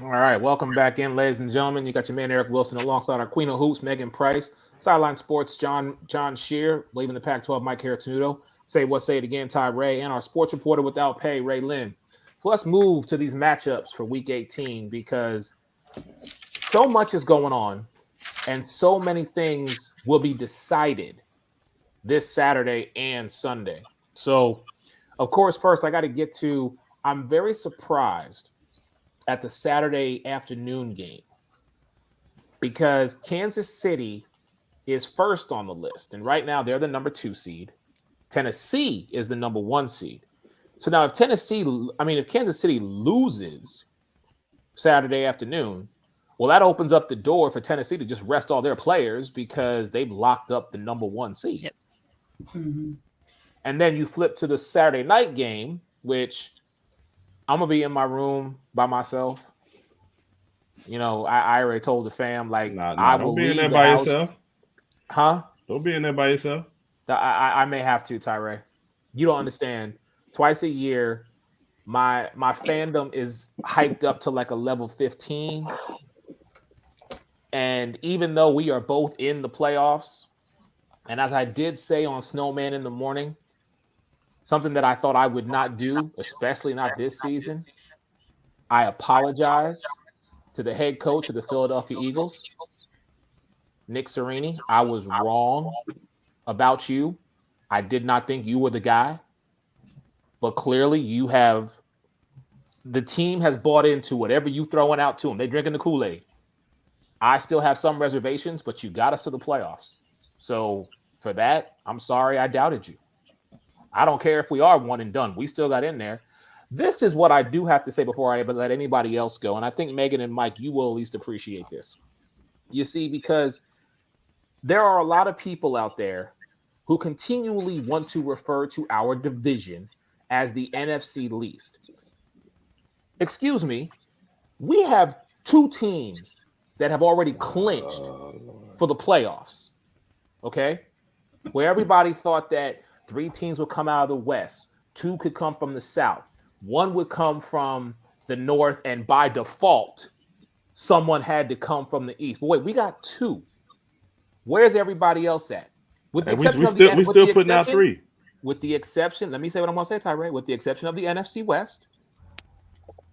All right, welcome back in, ladies and gentlemen. You got your man Eric Wilson alongside our Queen of Hoops, Megan Price, Sideline Sports, John Shear, leaving the Pac-12, Mike Haratuno, Say What, Say It Again, Ty Ray, and our sports reporter without pay, Ray Lynn. So let's move to these matchups for Week 18 because so much is going on and so many things will be decided this Saturday and Sunday. So, of course, first I got to get to, I'm very surprised at the Saturday afternoon game because Kansas City is first on the list. And right now they're the number 2 seed. Tennessee is the number 1 seed. So now if Kansas City loses Saturday afternoon, well, that opens up the door for Tennessee to just rest all their players because they've locked up the number 1 seed. Yep. Mm-hmm. And then you flip to the Saturday night game, which I'm going to be in my room by myself. You know, I already told the fam, like, I will don't be leave in there the by house. yourself. Huh? Don't be in there by yourself. I may have to, Tyree. You don't understand. Twice a year, my fandom is hyped up to like a level 15. And even though we are both in the playoffs, and as I did say on Snowman in the morning, something that I thought I would not do, especially not this season, I apologize to the head coach of the Philadelphia Eagles, Nick Sirianni. I was wrong about you. I did not think you were the guy, but clearly the team has bought into whatever you throwing out to them. They're drinking the Kool-Aid. I still have some reservations, but you got us to the playoffs. So for that, I'm sorry I doubted you. I don't care if we are one and done. We still got in there. This is what I do have to say before I let anybody else go. And I think Megan and Mike, you will at least appreciate this. You see, because there are a lot of people out there who continually want to refer to our division as the NFC least. Excuse me, we have 2 teams that have already clinched for the playoffs, okay? Where everybody thought that 3 teams would come out of the West, 2 could come from the South, 1 would come from the North, and by default, someone had to come from the East. But wait, we got 2. Where's everybody else at? With the exception we still putting out 3. With the exception, let me say what I'm going to say, Tyree. With the exception of the NFC West,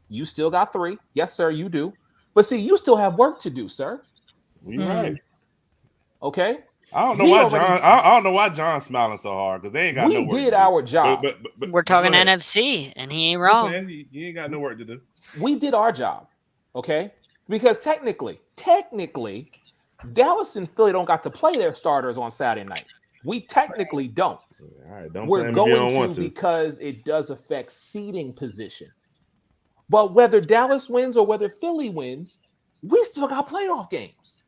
you still got 3. Yes, sir, you do. But see, you still have work to do, sir. You're right. Okay? I don't know why John's smiling so hard because they ain't got no work. We did our job. But we're talking NFC, and he ain't wrong. You ain't got no work to do. We did our job, okay? Because technically, Dallas and Philly don't got to play their starters on Saturday night. We technically don't. All right, don't We're going to because it does affect seeding position. But whether Dallas wins or whether Philly wins, we still got playoff games.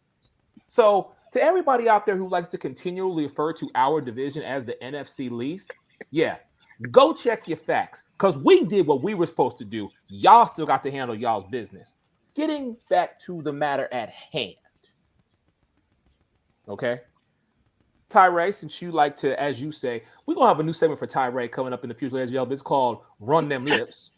So to everybody out there who likes to continually refer to our division as the NFC least, yeah, go check your facts because we did what we were supposed to do. Y'all still got to handle y'all's business. Getting back to the matter at hand. Okay? Tyree, since you like to, as you say, we're going to have a new segment for Tyree coming up in the future. As y'all, it's called Run Them Lips.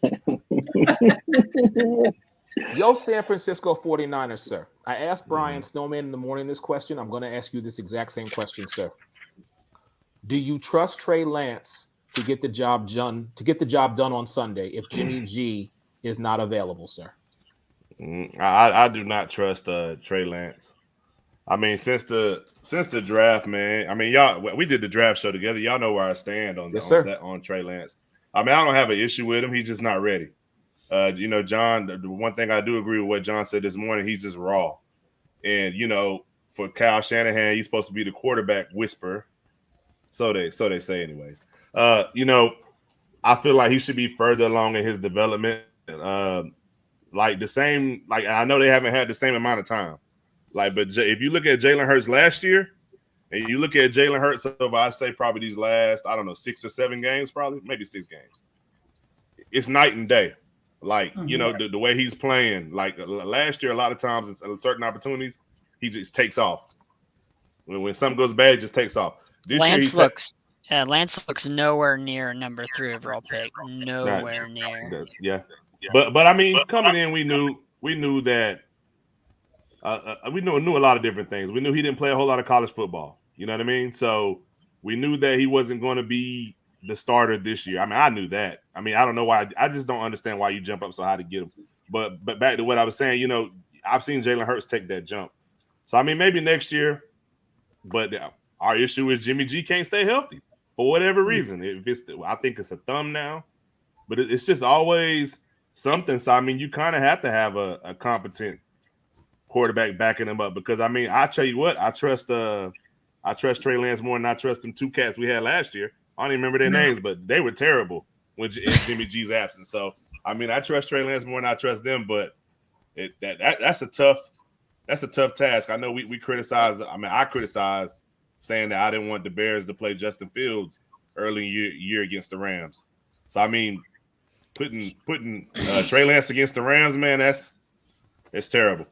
Yo, San Francisco 49ers, sir. I asked Brian Snowman in the morning this question. I'm going to ask you this exact same question, sir. Do you trust Trey Lance to get the job done on Sunday if Jimmy G is not available, sir? I do not trust Trey Lance. I mean, since the draft, man. I mean, y'all, we did the draft show together. Y'all know where I stand on on Trey Lance. I mean, I don't have an issue with him. He's just not ready. John, the one thing I do agree with what John said this morning, he's just raw. And, for Kyle Shanahan, he's supposed to be the quarterback whisperer. So they say anyways. I feel like he should be further along in his development. Like the same, like I know they haven't had the same amount of time. But if you look at Jalen Hurts last year, and you look at Jalen Hurts over, I say probably these last, 6 or 7 games, probably maybe 6 games. It's night and day. The way he's playing. Like last year, a lot of times, it's certain opportunities, he just takes off. When something goes bad, it just takes off. Lance looks nowhere near number 3 overall pick. Nowhere near. Yeah. But I mean, coming in, we knew we knew that we knew a lot of different things. We knew he didn't play a whole lot of college football. You know what I mean? So we knew that he wasn't going to be the starter this year. I mean, I knew that. I mean, I don't know why. I just don't understand why you jump up so high to get him. But back to what I was saying, you know, I've seen Jalen Hurts take that jump. So, I mean, maybe next year. But our issue is Jimmy G can't stay healthy for whatever reason. I think it's a thumb now. But it's just always something. So, I mean, you kind of have to have a competent quarterback backing him up. Because, I mean, I tell you what, I trust Trey Lance more than I trust them two cats we had last year. I don't even remember their names, but they were terrible when Jimmy G's absent. So, I mean, I trust Trey Lance more than I trust them, but that's a tough task. I know we criticize. I mean, I criticize saying that I didn't want the Bears to play Justin Fields early year against the Rams. So, I mean, putting Trey Lance against the Rams, man, it's terrible.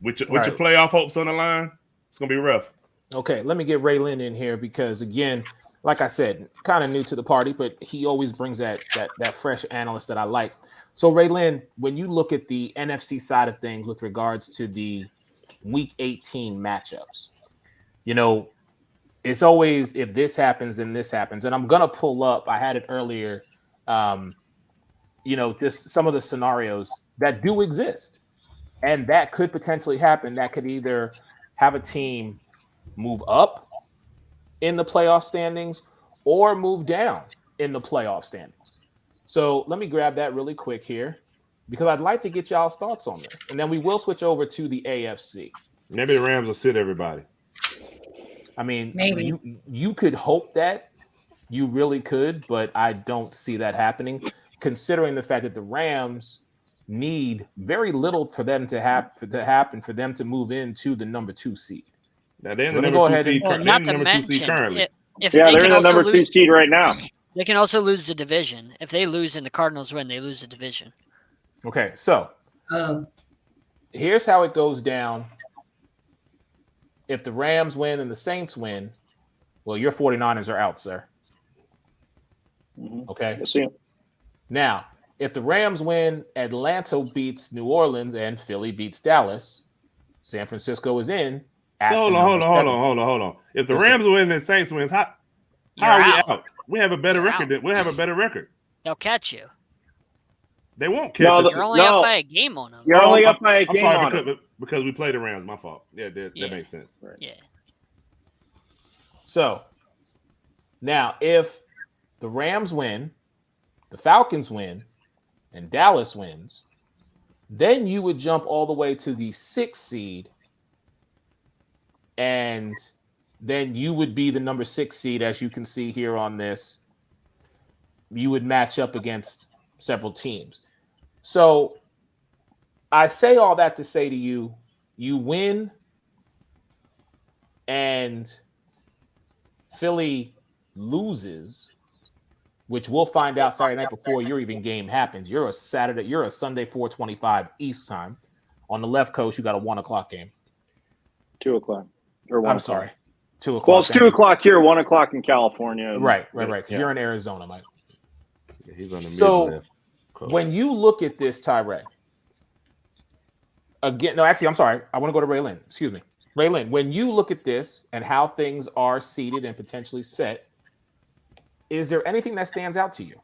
With your playoff hopes on the line, it's gonna be rough. Okay, let me get Ray Lynn in here because, again, like I said, kind of new to the party, but he always brings that fresh analyst that I like. So, Ray Lynn, when you look at the NFC side of things with regards to the Week 18 matchups, you know, it's always if this happens, then this happens. And I'm going to pull up, I had it earlier, you know, just some of the scenarios that do exist. And that could potentially happen. That could either have a team move up in the playoff standings or move down in the playoff standings. So let me grab that really quick here because I'd like to get y'all's thoughts on this. And then we will switch over to the AFC. Maybe the Rams will sit everybody. I mean, maybe you could hope that. You really could, but I don't see that happening considering the fact that the Rams need very little for them to happen for them to move into the number 2 seed. Now they're in the number 2 seed. Well, not to mention, currently. They're in the number 2 seed right now. They can also lose the division. If they lose and the Cardinals win, they lose the division. Okay, so here's how it goes down. If the Rams win and the Saints win, well, your 49ers are out, sir. Okay. We'll see. Now, if the Rams win, Atlanta beats New Orleans and Philly beats Dallas, San Francisco is in. So hold on. If the Rams win and the Saints wins, how are we out? We have a better record. We have a better record. They'll catch you. They won't catch us. You're only up by a game on them. You're only up by a game on them. Because we play the Rams. My fault. Yeah, that makes sense. Right. Yeah. So now, if the Rams win, the Falcons win, and Dallas wins, then you would jump all the way to the 6th seed, and then you would be the number 6 seed, as you can see here on this. You would match up against several teams. So I say all that to say to you, you win and Philly loses, which we'll find out Saturday night before your even game happens. You're a Sunday 4:25 East time. On the left coast, you got a 1 o'clock game. 2 o'clock. Or 1 I'm o'clock. sorry. 2 o'clock. Well, it's 2 o'clock here, 1 o'clock in California. Right. Because you're in Arizona, Mike. Yeah, he's on the Midwest. When you look at this, Tyree, again, no, actually, I'm sorry. I want to go to Ray Lynn. Excuse me. Ray Lynn, when you look at this and how things are seeded and potentially set, is there anything that stands out to you?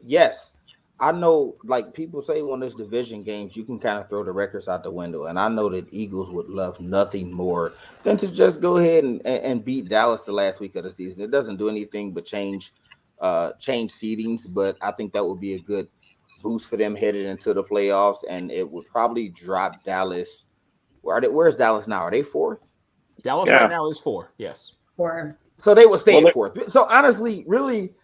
Yes. I know, like people say on this division games, you can kind of throw the records out the window. And I know that Eagles would love nothing more than to just go ahead and beat Dallas the last week of the season. It doesn't do anything but change seedings, but I think that would be a good boost for them headed into the playoffs, and it would probably drop Dallas. Where's Dallas now? Are they 4th? Dallas right now is 4, yes. 4. So they will stay in 4th. So honestly, really,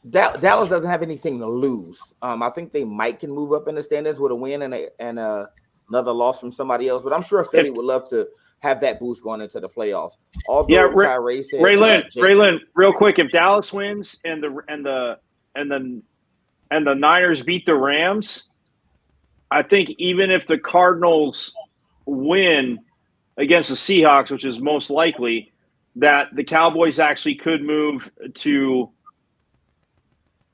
Dallas doesn't have anything to lose. I think they can move up in the standings with a win and another loss from somebody else, but I'm sure Philly would love to have that boost going into the playoffs. Although Ray Lynn, real quick, if Dallas wins and the Niners beat the Rams, I think even if the Cardinals win against the Seahawks, which is most likely, that the Cowboys actually could move to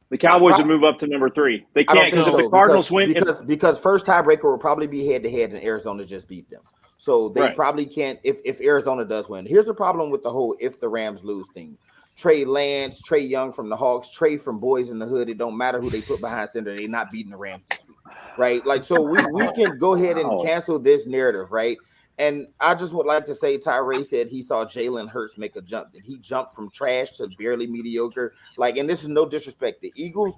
The Cowboys would move up to number 3. They can't because if the Cardinals win, because first tiebreaker will probably be head to head, and Arizona just beat them. So they probably can't if Arizona does win. Here's the problem with the whole if the Rams lose thing. Trey Lance, Trey Young from the Hawks, Trey from Boys in the Hood. It don't matter who they put behind center. They're not beating the Rams this week, right? Like, so we can go ahead and cancel this narrative, right? And I just would like to say, Tyree said he saw Jalen Hurts make a jump. Did he jump from trash to barely mediocre? Like, and this is no disrespect. The Eagles,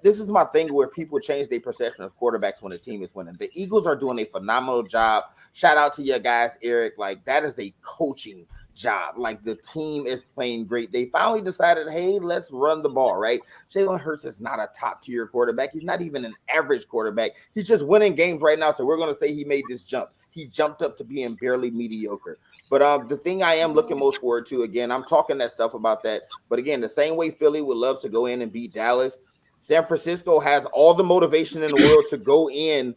this is my thing where people change their perception of quarterbacks when the team is winning. The Eagles are doing a phenomenal job. Shout out to your guys, Eric. Like, that is a coaching job. Like, the team is playing great. They finally decided, hey, let's run the ball, right? Jalen Hurts is not a top-tier quarterback. He's not even an average quarterback. He's just winning games right now, so we're going to say he made this jump. He jumped up to being barely mediocre. But the thing I am looking most forward to, again, I'm talking that stuff about that. But again, the same way Philly would love to go in and beat Dallas, San Francisco has all the motivation in the world to go in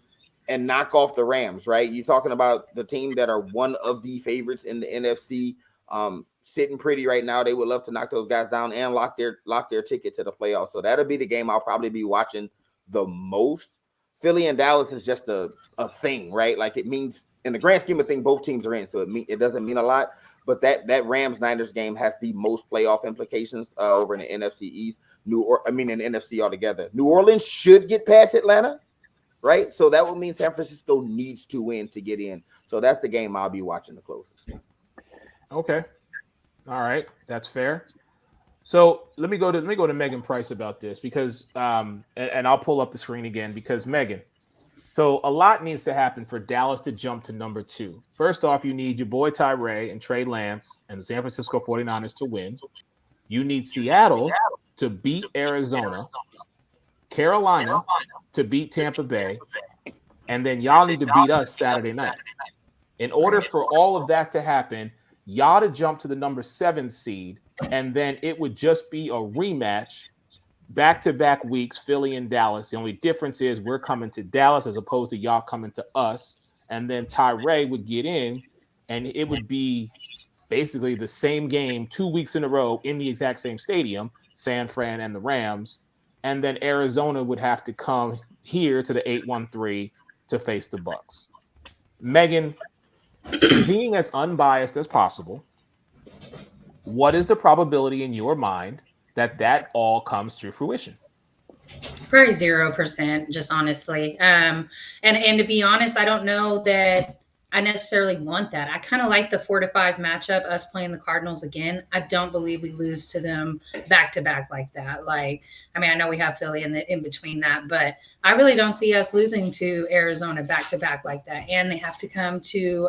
and knock off the Rams, right? You're talking about the team that are one of the favorites in the NFC, sitting pretty right now. They would love to knock those guys down and lock their ticket to the playoffs. So that'll be the game I'll probably be watching the most. Philly and Dallas is just a thing, right? Like, it means in the grand scheme of things, both teams are in, so it doesn't mean a lot. But that Rams-Niners game has the most playoff implications over in the NFC East. In the NFC altogether. New Orleans should get past Atlanta, right? So that would mean San Francisco needs to win to get in. So that's the game I'll be watching the closest. Okay, all right, that's fair. So let me go to Megan Price about this because and I'll pull up the screen again because Megan. So a lot needs to happen for Dallas to jump to number 2. First off, you need your boy Tyree and Trey Lance and the San Francisco 49ers to win. You need Seattle to beat Arizona, Carolina to beat Tampa Bay, and then y'all need to beat us Saturday night. In order for all of that to happen, y'all to jump to the number 7 seed, and then it would just be a rematch back-to-back weeks, Philly and Dallas. The only difference is we're coming to Dallas as opposed to y'all coming to us. And then Tyree would get in, and it would be basically the same game 2 weeks in a row in the exact same stadium, San Fran and the Rams. And then Arizona would have to come here to the 813 to face the Bucs. Megan, being as unbiased as possible, what is the probability in your mind that all comes to fruition? Probably 0%, just honestly. And to be honest, I don't know that I necessarily want that. I kind of like the 4-5 matchup, us playing the Cardinals again. I don't believe we lose to them back to back like that. Like, I mean, I know we have Philly in between that, but I really don't see us losing to Arizona back to back like that. And they have to come to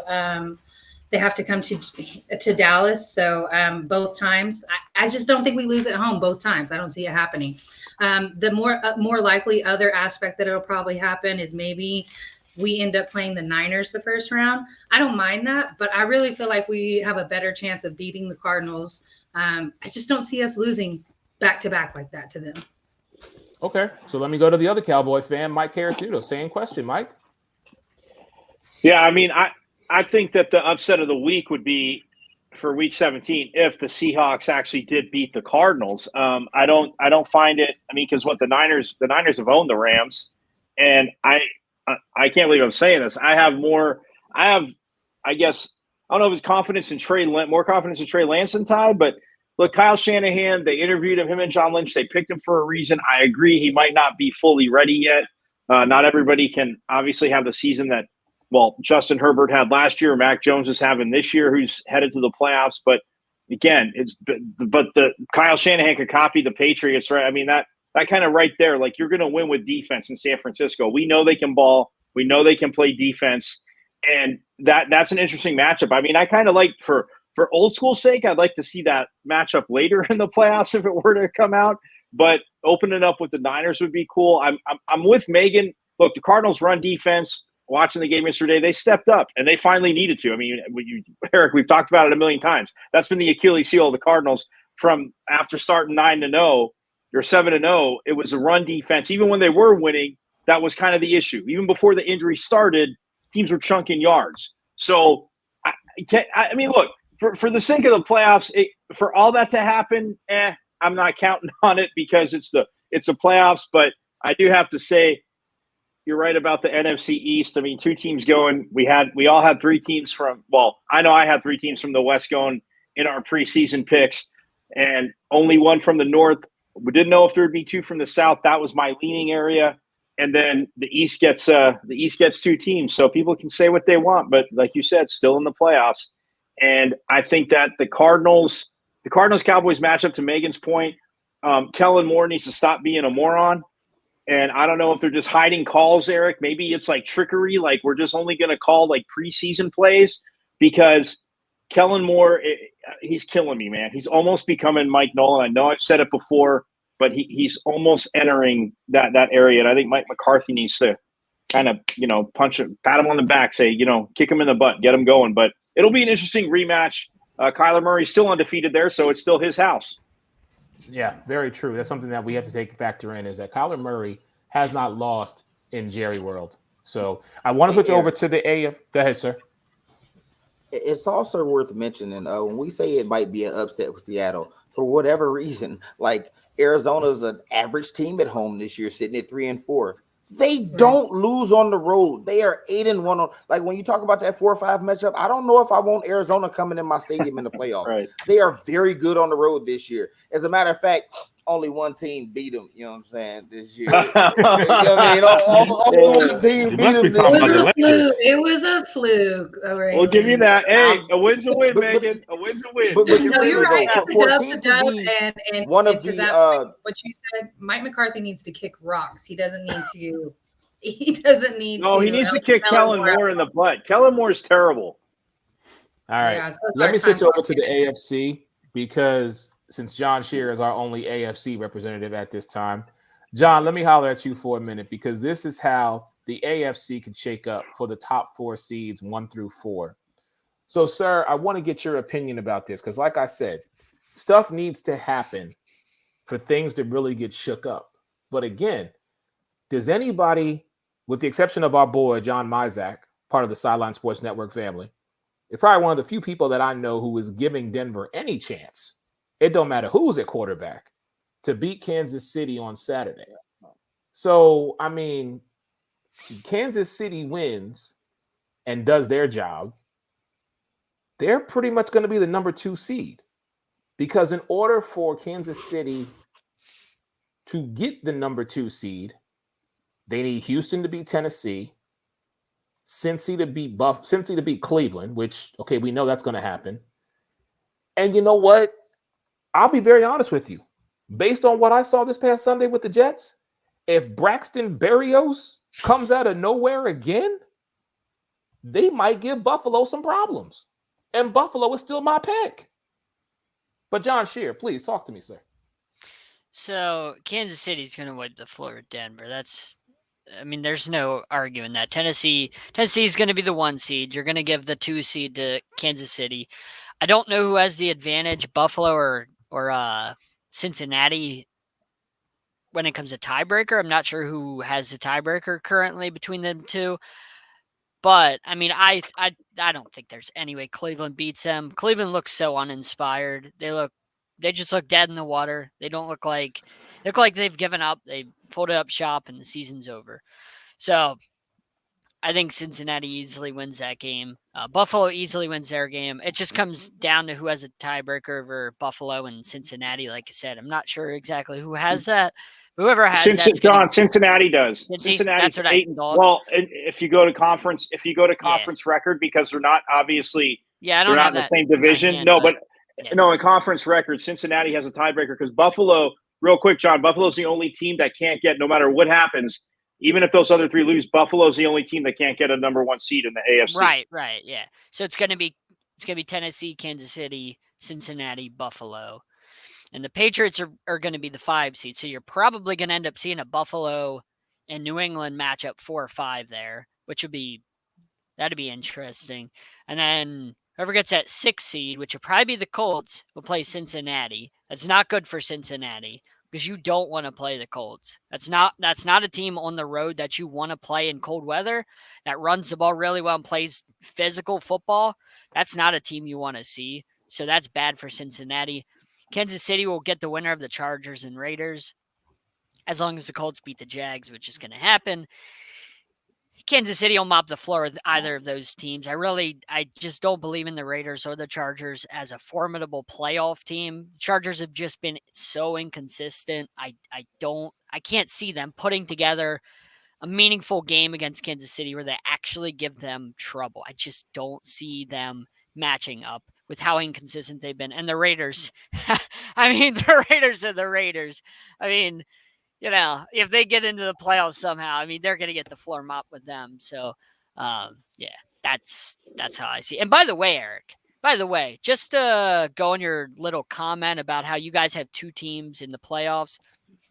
to Dallas. So both times, I just don't think we lose at home both times. I don't see it happening. The more likely other aspect that it'll probably happen is maybe we end up playing the Niners the first round. I don't mind that, but I really feel like we have a better chance of beating the Cardinals. I just don't see us losing back to back like that to them. Okay, so let me go to the other Cowboy fan, Mike Caratudo. Same question, Mike. Yeah, I mean, I think that the upset of the week would be for Week 17 if the Seahawks actually did beat the Cardinals. I don't find it. I mean, because the Niners have owned the Rams, and I can't believe I'm saying this. I guess I don't know if it's confidence in more confidence in Trey Lance than Ty, but look, Kyle Shanahan, they interviewed him and John Lynch. They picked him for a reason. I agree he might not be fully ready yet. Not everybody can obviously have the season that Justin Herbert had last year, Mac Jones is having this year, who's headed to the playoffs. But again, the Kyle Shanahan could copy the Patriots, right? I mean, that kind of right there, like, you're going to win with defense in San Francisco. We know they can ball. We know they can play defense. And that's an interesting matchup. I mean, I kind of like, for old school sake, I'd like to see that matchup later in the playoffs if it were to come out. But opening up with the Niners would be cool. I'm with Megan. Look, the Cardinals run defense. Watching the game yesterday, they stepped up, and they finally needed to. I mean, Eric, we've talked about it a million times. That's been the Achilles heel of the Cardinals from after starting 9-0 or 7-0. It was a run defense. Even when they were winning, that was kind of the issue. Even before the injury started, teams were chunking yards. So, I mean, look, for the sake of the playoffs, for all that to happen, I'm not counting on it because it's it's the playoffs, but I do have to say you're right about the NFC East. I mean, 2 teams going. We all had 3 teams from. Well, I know I had 3 teams from the West going in our preseason picks, and only 1 from the North. We didn't know if there would be 2 from the South. That was my leaning area. And then the East gets 2 teams, so people can say what they want, but like you said, still in the playoffs. And I think that the Cardinals Cowboys matchup, to Megan's point, Kellen Moore needs to stop being a moron. And I don't know if they're just hiding calls, Eric. Maybe it's like trickery, like we're just only going to call like preseason plays, because Kellen Moore, he's killing me, man. He's almost becoming Mike Nolan. I know I've said it before, but he's almost entering that area. And I think Mike McCarthy needs to kind of, punch him, pat him on the back, say, kick him in the butt, get him going. But it'll be an interesting rematch. Kyler Murray's still undefeated there, so it's still his house. Yeah, very true. That's something that we have to take factor in, is that Kyler Murray has not lost in Jerry World. So I want to switch over to the AF. Go ahead, sir. It's also worth mentioning when we say it might be an upset with Seattle, for whatever reason, like Arizona's an average team at home this year, sitting at 3-4. They don't lose on the road. They are 8-1 on. Like when you talk about that 4-5 matchup, I don't know if I want Arizona coming in my stadium in the playoffs. Right. They are very good on the road this year. As a matter of fact, only 1 team beat them. You know what I'm saying? This year, you know what I mean? Only 1 team beat them. It was a fluke. We'll give you that. Hey, a win's a win, Megan. A win's a win. But you're right. It's a dub. And one of the what you said, Mike McCarthy needs to kick rocks. He doesn't need to. He doesn't need to. No, he needs to kick Kellen Moore in the butt. Kellen Moore's terrible. All right. Yeah, so let me switch over to the AFC, because since John Scheer is our only AFC representative at this time, John, let me holler at you for a minute, because this is how the AFC can shake up for the top 4 seeds 1 through 4. So, sir, I want to get your opinion about this, because like I said, stuff needs to happen for things to really get shook up. But again, does anybody, with the exception of our boy, John Mizak, part of the Sideline Sports Network family, is probably one of the few people that I know who is giving Denver any chance, it don't matter who's at quarterback, to beat Kansas City on Saturday. So, I mean, Kansas City wins and does their job, they're pretty much going to be the number 2 seed. Because in order for Kansas City to get the number 2 seed, they need Houston to beat Tennessee, Cincy to beat Cleveland, which, okay, we know that's going to happen. And you know what? I'll be very honest with you. Based on what I saw this past Sunday with the Jets, if Braxton Berrios comes out of nowhere again, they might give Buffalo some problems. And Buffalo is still my pick. But John Scheer, please talk to me, sir. So Kansas City's going to wipe the floor with Denver. There's no arguing that. Tennessee is going to be the 1 seed. You're going to give the 2 seed to Kansas City. I don't know who has the advantage, Buffalo or Cincinnati, when it comes to tiebreaker. I'm not sure who has the tiebreaker currently between them 2. But I don't think there's any way Cleveland beats them. Cleveland looks so uninspired. They just look dead in the water. They don't look like they've given up. They folded up shop and the season's over. So I think Cincinnati easily wins that game. Buffalo easily wins their game. It just comes down to who has a tiebreaker over Buffalo and Cincinnati. Like I said, I'm not sure exactly who has that. Whoever has Cincinnati does. Cincinnati's 8 and dog. Well, if you go to conference record, because they're not obviously they're not in the same division. In conference record, Cincinnati has a tiebreaker because Buffalo. Real quick, John, Buffalo's the only team that can't get, no matter what happens, even if those other 3 lose, Buffalo's the only team that can't get a number 1 seed in the AFC. Right, yeah. So it's gonna be Tennessee, Kansas City, Cincinnati, Buffalo. And the Patriots are going to be the 5 seed. So you're probably going to end up seeing a Buffalo and New England matchup 4 or 5 there, that'd be interesting. And then whoever gets that 6 seed, which will probably be the Colts, will play Cincinnati. That's not good for Cincinnati because you don't want to play the Colts. That's not a team on the road that you want to play in cold weather, that runs the ball really well and plays physical football. That's not a team you want to see. So that's bad for Cincinnati. Kansas City will get the winner of the Chargers and Raiders. as long as the Colts beat the Jags, which is going to happen. Kansas City will mop the floor with either of those teams. I just don't believe in the Raiders or the Chargers as a formidable playoff team. Chargers have just been so inconsistent. I can't see them putting together a meaningful game against Kansas City where they actually give them trouble. I just don't see them matching up with how inconsistent they've been. And the Raiders, the Raiders are the Raiders. If they get into the playoffs somehow, they're going to get the floor mopped with them. So, that's how I see it. And by the way, Eric, just to go on your little comment about how you guys have 2 teams in the playoffs.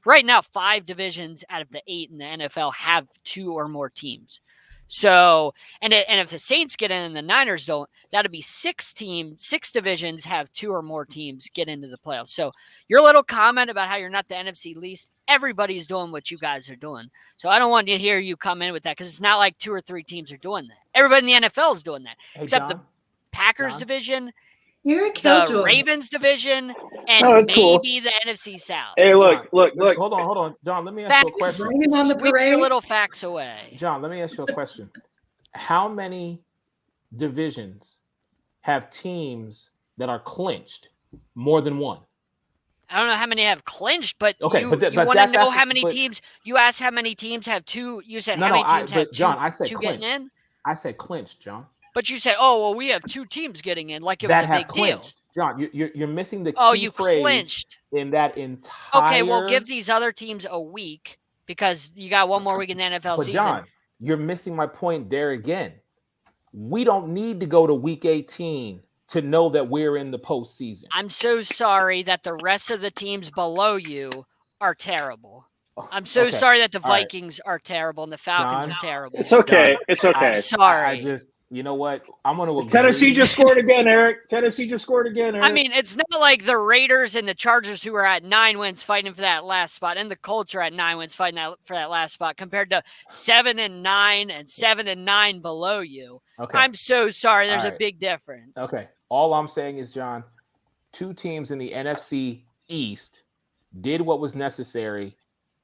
Right now, 5 divisions out of the 8 in the NFL have 2 or more teams. So, and if the Saints get in and the Niners don't, that'll be 6 divisions have 2 or more teams get into the playoffs. So your little comment about how you're not the NFC least, everybody's doing what you guys are doing. So I don't want to hear you come in with that because it's not like 2 or 3 teams are doing that. Everybody in the NFL is doing that, except the Packers division, the Ravens division, and maybe the NFC South. Hey, look. Hold on. John, let me ask you a question. Sweep your little facts away. John, let me ask you a question. How many divisions have teams that are clinched more than one? I don't know how many have clinched, but you want to know how many teams. You asked how many teams have 2. You said how many teams have 2, John, I said 2 clinched. getting in? I said clinched, John. But you said, we have 2 teams getting in, like it was a big clinched. Deal. John, you're missing the key phrase clinched in that entire. Okay, well, give these other teams a week because you got one more week in the NFL season. John, you're missing my point there again. We don't need to go to week 18 to know that we're in the postseason. I'm so sorry that the rest of the teams below you are terrible. I'm so sorry that the Vikings are terrible and the Falcons are terrible. It's okay. It's okay. I'm sorry. You know what? I'm going to agree. Tennessee just scored again, Eric. Tennessee just scored again, Eric. It's not like the Raiders and the Chargers who are at 9 wins fighting for that last spot, and the Colts are at 9 wins fighting for that last spot compared to 7-9 and 7-9 below you. Okay. I'm so sorry. There's a big difference. Okay. All I'm saying is, John, 2 teams in the NFC East did what was necessary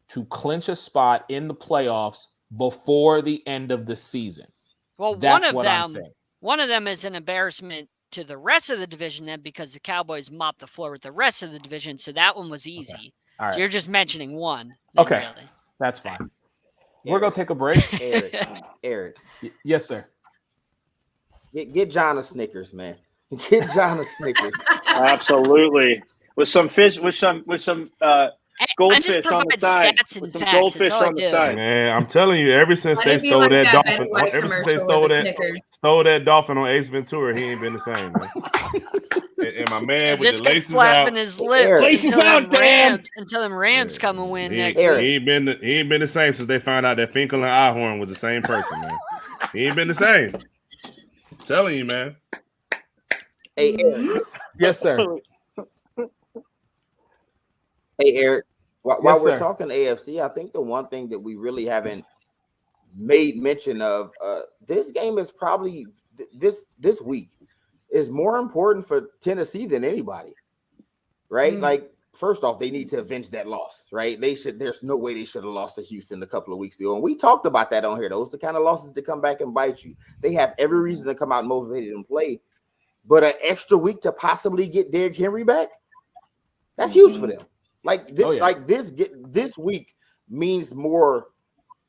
to clinch a spot in the playoffs before the end of the season. Well, one of them is an embarrassment to the rest of the division then because the Cowboys mopped the floor with the rest of the division, so that one was easy. Okay. All right. So you're just mentioning one. Okay, really. That's fine. We're going to take a break. Eric. Yes, sir. Get John a Snickers, man. Get John a Snickers. Absolutely. With some fish, with some goldfish on the side. With some goldfish on the side. Man, I'm telling you, ever since they stole that dolphin, stole that dolphin on Ace Ventura, he ain't been the same, man. and my man with the laces flapping out, his lips until them Rams come and win next week. He ain't been the same since they found out that Finkel and Ihorn was the same person, man. He ain't been the same. I'm telling you, man. Hey, Eric. Yes, sir. Hey, Eric, while we're talking AFC, I think the one thing that we really haven't made mention of, this game is probably this week is more important for Tennessee than anybody, right? Mm-hmm. Like, first off, they need to avenge that loss, right? There's no way they should have lost to Houston a couple of weeks ago. And we talked about that on here. Those are the kind of losses that come back and bite you. They have every reason to come out motivated and play, but an extra week to possibly get Derrick Henry back, that's huge for them. Like this week means more.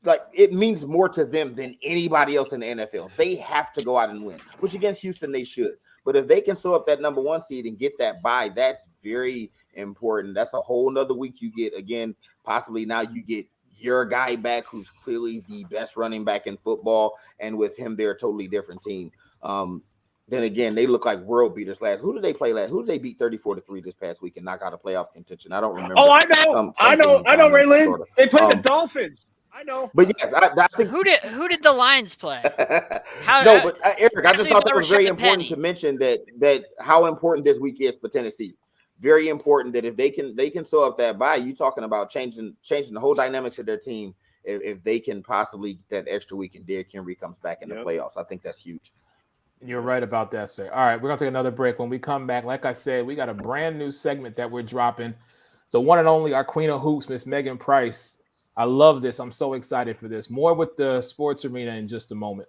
Like it means more to them than anybody else in the NFL. They have to go out and win, which against Houston they should. But if they can sew up that number 1 seed and get that bye, that's very important. That's a whole nother week you get. Again, possibly now you get your guy back, who's clearly the best running back in football, and with him, they're a totally different team. Then again, they look like world beaters last. Who did they play last? Who did they beat 34-3 this past week and knock out of playoff contention? I don't remember. Oh, I know, Raylan. They played the Dolphins. I know. But yes, I think who did the Lions play? Eric, I just thought that was very important to mention that how important this week is for Tennessee. Very important that if they can sew up that bye, you talking about changing the whole dynamics of their team if they can possibly get that extra week and Derrick Henry comes back in the playoffs. I think that's huge. You're right about that, sir. All right, we're going to take another break. When we come back, like I said, we got a brand new segment that we're dropping the one and only our Queen of Hoops, Miss Megan Price. I love this. I'm so excited for this. More with the sports arena in just a moment.